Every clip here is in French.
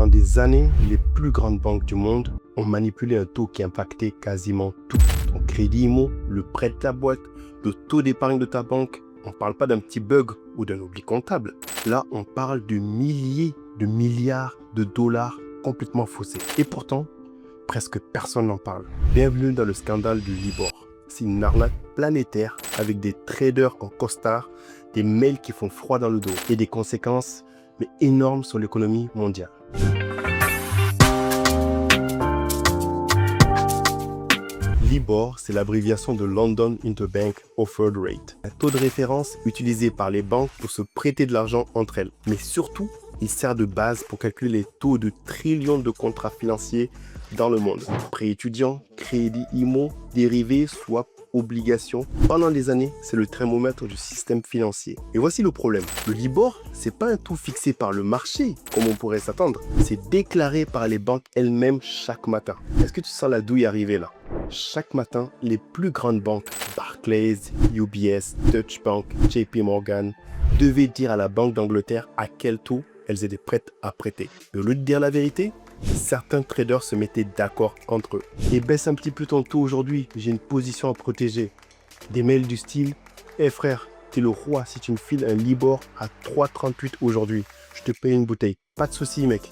Pendant des années, les plus grandes banques du monde ont manipulé un taux qui impactait quasiment tout. Ton crédit IMO, le prêt de ta boîte, le taux d'épargne de ta banque. On ne parle pas d'un petit bug ou d'un oubli comptable. Là, on parle de milliers de milliards de dollars complètement faussés. Et pourtant, presque personne n'en parle. Bienvenue dans le scandale du Libor. C'est une arnaque planétaire avec des traders en costard, des mails qui font froid dans le dos et des conséquences énormes sur l'économie mondiale. Libor, c'est l'abréviation de London Interbank Offered Rate, un taux de référence utilisé par les banques pour se prêter de l'argent entre elles. Mais surtout, il sert de base pour calculer les taux de trillions de contrats financiers dans le monde. Prêts étudiants, crédits IMO, dérivés, swaps, obligations. Pendant des années, c'est le thermomètre du système financier. Et voici le problème. Le Libor, c'est pas un taux fixé par le marché, comme on pourrait s'attendre. C'est déclaré par les banques elles-mêmes chaque matin. Est-ce que tu sens la douille arriver là? Chaque matin, les plus grandes banques, Barclays, UBS, Deutsche Bank, JP Morgan, devaient dire à la Banque d'Angleterre à quel taux elles étaient prêtes à prêter. Et au lieu de dire la vérité, certains traders se mettaient d'accord entre eux. Et baisse un petit peu ton taux aujourd'hui, j'ai une position à protéger. Des mails du style « Hey frère, t'es le roi si tu me files un Libor à 3,38 aujourd'hui. Je te paye une bouteille. Pas de souci mec,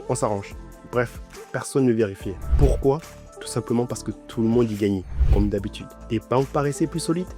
on s'arrange. » Bref, personne ne vérifiait. Pourquoi? Tout simplement parce que tout le monde y gagnait, comme d'habitude. Les banques paraissaient plus solides,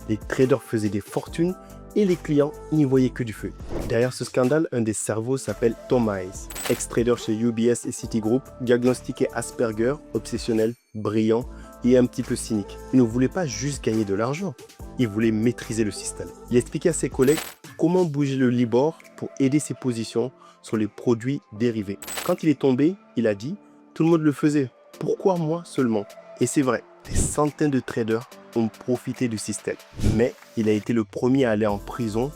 les traders faisaient des fortunes et les clients n'y voyaient que du feu. Derrière ce scandale, un des cerveaux s'appelle Tom Hayes, ex-trader chez UBS et Citigroup, diagnostiqué Asperger, obsessionnel, brillant et un petit peu cynique. Il ne voulait pas juste gagner de l'argent, il voulait maîtriser le système. Il expliquait à ses collègues comment bouger le Libor pour aider ses positions sur les produits dérivés. Quand il est tombé, il a dit « Tout le monde le faisait, pourquoi moi seulement ?» Et c'est vrai, des centaines de traders ont profité du système. Mais il a été le premier à aller en prison,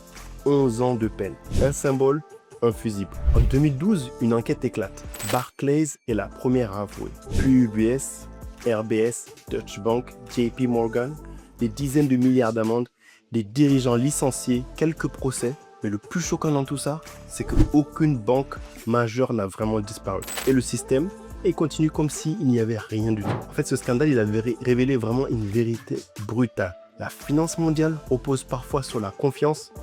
11 ans de peine. Un symbole, un fusible. En 2012, une enquête éclate. Barclays est la première à avouer. Puis UBS, RBS, Deutsche Bank, JP Morgan, des dizaines de milliards d'amendes, des dirigeants licenciés, quelques procès. Mais le plus choquant dans tout ça, c'est qu'aucune banque majeure n'a vraiment disparu. Et le système, et continue comme s'il n'y avait rien du tout. En fait, ce scandale, il avait révélé vraiment une vérité brutale. La finance mondiale repose parfois sur la confiance,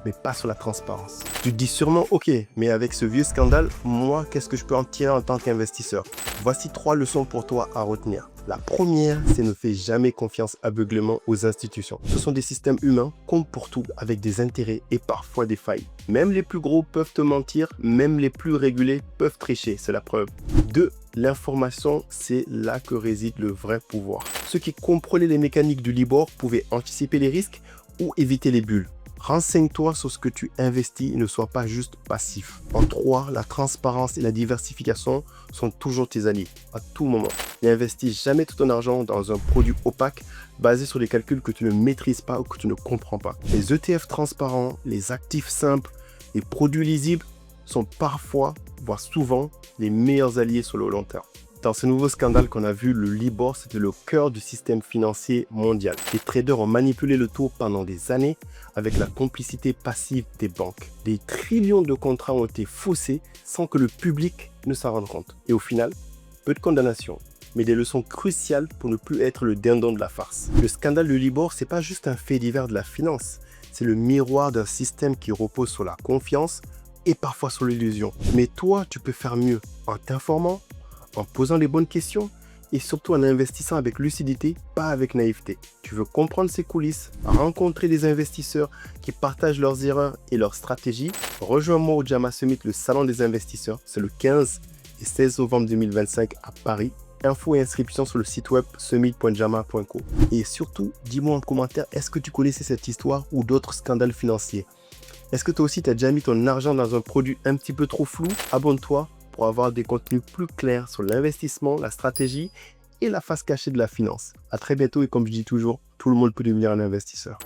mais pas sur la transparence. Tu te dis sûrement, ok, mais avec ce vieux scandale, moi, qu'est-ce que je peux en tirer en tant qu'investisseur? Voici 3 leçons pour toi à retenir. La première, c'est ne fais jamais confiance aveuglément aux institutions. Ce sont des systèmes humains, comme pour tout, avec des intérêts et parfois des failles. Même les plus gros peuvent te mentir, même les plus régulés peuvent tricher, c'est la preuve. 2. L'information, c'est là que réside le vrai pouvoir. Ceux qui comprenaient les mécaniques du Libor pouvaient anticiper les risques ou éviter les bulles. Renseigne-toi sur ce que tu investis et ne sois pas juste passif. En 3, la transparence et la diversification sont toujours tes alliés, à tout moment. N'investis jamais tout ton argent dans un produit opaque basé sur des calculs que tu ne maîtrises pas ou que tu ne comprends pas. Les ETF transparents, les actifs simples, les produits lisibles sont parfois, voire souvent, les meilleurs alliés sur le long terme. Dans ce nouveau scandale qu'on a vu, le Libor, c'était le cœur du système financier mondial. Les traders ont manipulé le taux pendant des années avec la complicité passive des banques. Des trillions de contrats ont été faussés sans que le public ne s'en rende compte. Et au final, peu de condamnations, mais des leçons cruciales pour ne plus être le dindon de la farce. Le scandale du Libor, c'est pas juste un fait divers de la finance, c'est le miroir d'un système qui repose sur la confiance et parfois sur l'illusion. Mais toi, tu peux faire mieux en t'informant, en posant les bonnes questions et surtout en investissant avec lucidité, pas avec naïveté. Tu veux comprendre ces coulisses, rencontrer des investisseurs qui partagent leurs erreurs et leurs stratégies? Rejoins-moi au Jama Summit, le salon des investisseurs. C'est le 15 et 16 novembre 2025 à Paris. Infos et inscriptions sur le site web summit.jama.co. Et surtout, dis-moi en commentaire, est-ce que tu connaissais cette histoire ou d'autres scandales financiers? Est-ce que toi aussi tu as déjà mis ton argent dans un produit un petit peu trop flou? Abonne-toi pour avoir des contenus plus clairs sur l'investissement, la stratégie et la face cachée de la finance. À très bientôt et comme je dis toujours, tout le monde peut devenir un investisseur.